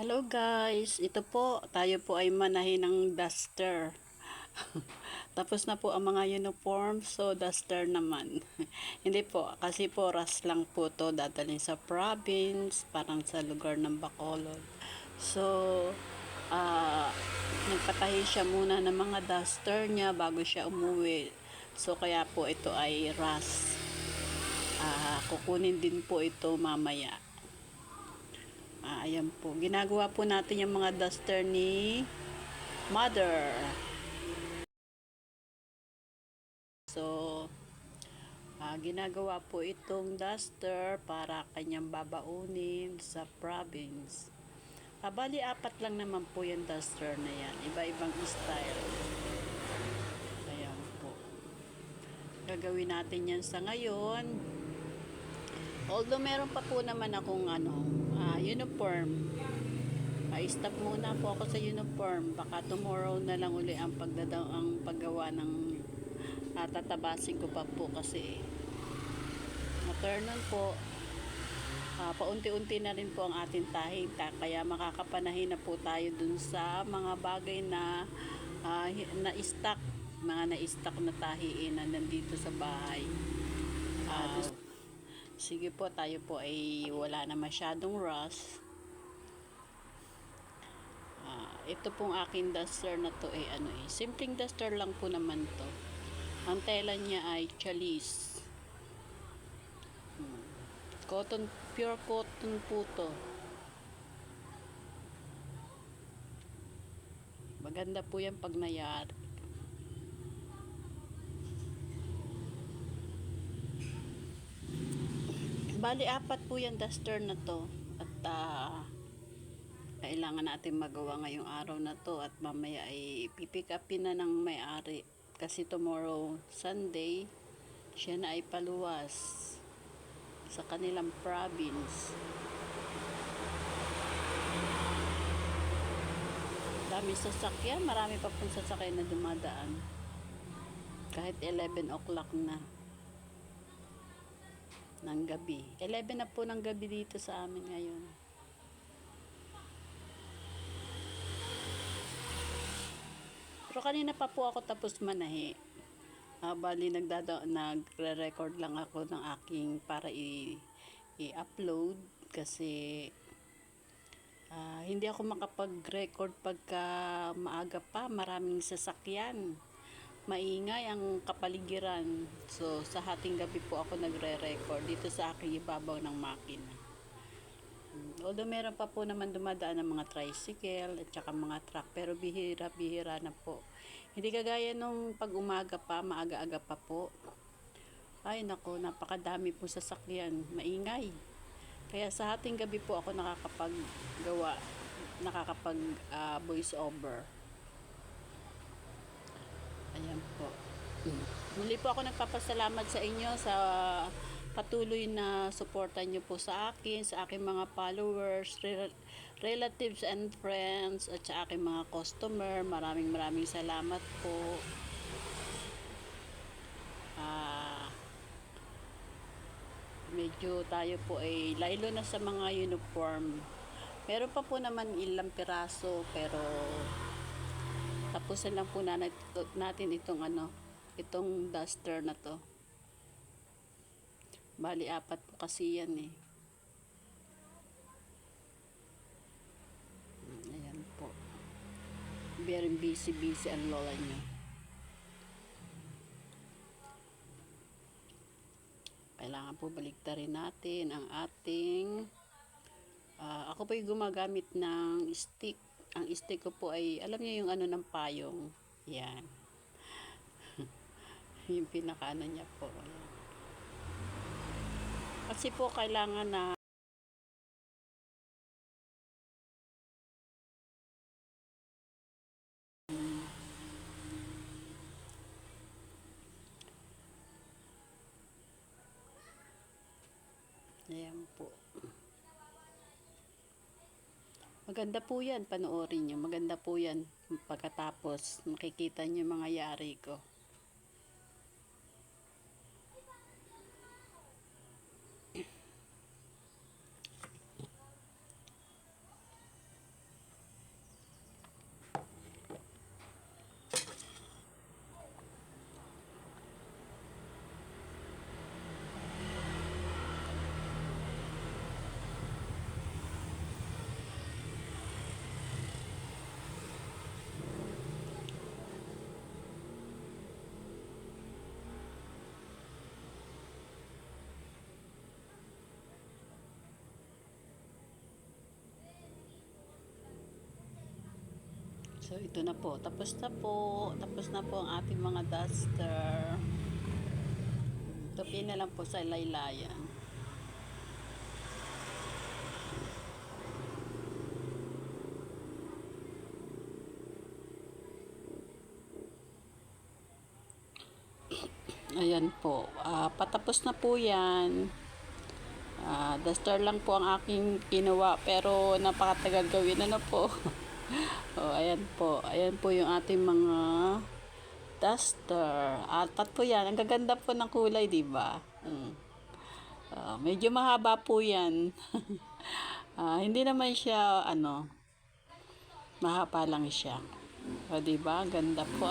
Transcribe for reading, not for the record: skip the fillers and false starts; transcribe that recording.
Hello guys, ito po, tayo po ay manahin ng duster. Tapos na po ang mga uniform, so duster naman. Hindi po, kasi po ras lang po to dadalhin sa province, parang sa lugar ng Bacolod. So, ah, nagpatahi siya muna ng mga duster niya bago siya umuwi. So, kaya po ito ay ras. Kukunin din po ito mamaya. Ayan po. Ginagawa po natin yung mga duster ni Mother. So, ginagawa po itong duster para kanyang babaunin sa province. Bali, apat lang naman po yung duster na yan. Iba-ibang style. Ayan po. Gagawin natin yan sa ngayon. Although meron pa po naman akong uniform. I-stop muna po ako sa uniform. Baka tomorrow na lang uli ang paggawa ng tatabasin ko pa po kasi turn-on po. Paunti-unti na rin po ang ating tahing kaya makakapanahin na po tayo dun sa mga bagay na na-stock, mga na-stock na tahiin na nandito sa bahay. Sige po, tayo po ay wala na masyadong rush. Ito pong aking duster na to ay simpleng duster lang po naman to. Ang tela niya ay chalis. Cotton, pure cotton po to. Maganda po yan pag nayari. Bali, apat po yung duster na to. At kailangan natin magawa ngayong araw na to. At mamaya ay pipick upin na ng may-ari. Kasi tomorrow, Sunday, siya na ay paluwas sa kanilang province. Dami sasakyan, marami pa pong sasakyan na dumadaan. Kahit 11 o'clock na ng gabi. 11 na po ng gabi dito sa amin ngayon. Pero kanina pa po ako tapos manahi. Bali nagre-record lang ako ng aking para i-upload kasi hindi ako makapag-record pagka maaga pa, maraming sasakyan. Maingay ang kapaligiran. So sa hating gabi po ako nagre-record dito sa aking ibabaw ng makina. Although meron pa po naman dumadaan ng mga tricycle at saka mga truck, pero bihira-bihira na po. Hindi kagaya nung pag umaga pa, maaga-aga pa po. Ay nako, napakadami po sasakyan, maingay. Kaya sa hating gabi po ako nakakapag voice over. Ayan po. Muli po ako nagpapasalamat sa inyo sa patuloy na suporta nyo po sa akin, sa aking mga followers, relatives and friends, at sa aking mga customer. Maraming salamat po. Medyo tayo po ay laylo na sa mga uniform. Meron pa po naman ilang piraso, pero tapusin lang po natin itong duster na to. Bali, apat po kasi yan eh. Ayan po. Very busy ang lola niyo. Kailangan po baliktarin natin ang ating ako po yung gumagamit ng stick. Ang stick ko po ay, alam niyo yung ng payong. Yan. Yung pinakaano niya po. Ayan. Kasi po kailangan na ayan po. Maganda po yan, panoorin nyo. Maganda po yan. Pagkatapos, makikita nyo mga yari ko. So, ito na po. Tapos na po. Tapos na po ang ating mga duster. Tupiin na lang po sa laylayan. Ayan po. Patapos na po yan. Duster lang po ang aking ginawa. Pero napakatagal gawin. Ano po? Ayan po. Ayan po yung ating mga duster. Apat po yan. Ang gaganda po ng kulay, diba? Medyo mahaba po yan. Hindi naman siya, mahaba lang siya. Diba? Ganda po,